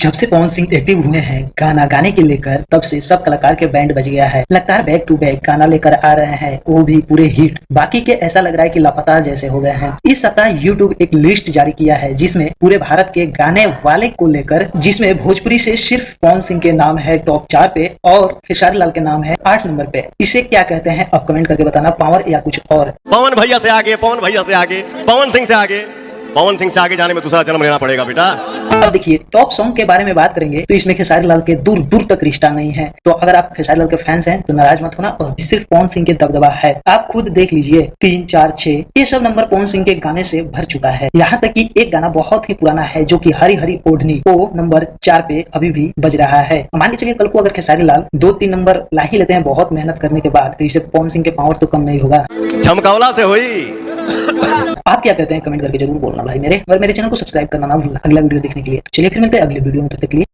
जब से पवन सिंह एक्टिव हुए हैं गाना गाने के लेकर, तब से सब कलाकार के बैंड बज गया है। लगातार बैक टू बैक गाना लेकर आ रहे हैं, वो भी पूरे हिट। बाकी के ऐसा लग रहा है कि लापता जैसे हो गए हैं। इस सप्ताह यूट्यूब एक लिस्ट जारी किया है जिसमें पूरे भारत के गाने वाले को लेकर, जिसमें भोजपुरी से सिर्फ पवन सिंह के नाम है टॉप 4 पे और खेसारी लाल के नाम है 8 नंबर पे। इसे क्या कहते हैं आप कमेंट करके बताना, पावर या कुछ और। पवन भैया से आगे, पवन भैया से आगे, पवन सिंह से आगे, पवन सिंह से आगे जाने में दूसरा जन्म लेना पड़ेगा बेटा। अब देखिए, टॉप सॉन्ग के बारे में बात करेंगे तो इसमें खेसारी लाल के दूर दूर तक रिश्ता नहीं है। तो अगर आप खेसारी लाल के फैंस हैं तो नाराज मत होना, और सिर्फ पवन सिंह के दबदबा है। आप खुद देख लीजिए, 3, 4, 6 ये सब नंबर पवन सिंह के गाने से भर चुका है। यहाँ तक कि एक गाना बहुत ही पुराना है जो कि हरी हरी ओढ़नी, वो नंबर 4 पे अभी भी बज रहा है। मान के चलिए कल को अगर खेसारी लाल 2-3 नंबर ला ही लेते हैं बहुत मेहनत करने के बाद, तो इससे पवन सिंह के पावर तो कम नहीं होगा, झमकावला से हुई। आप क्या कहते हैं कमेंट करके जरूर बोलना भाई मेरे, और मेरे चैनल को सब्सक्राइब करना ना भूलना अगला वीडियो देखने के लिए। तो चलिए फिर मिलते हैं अगले वीडियो में, तब तक के लिए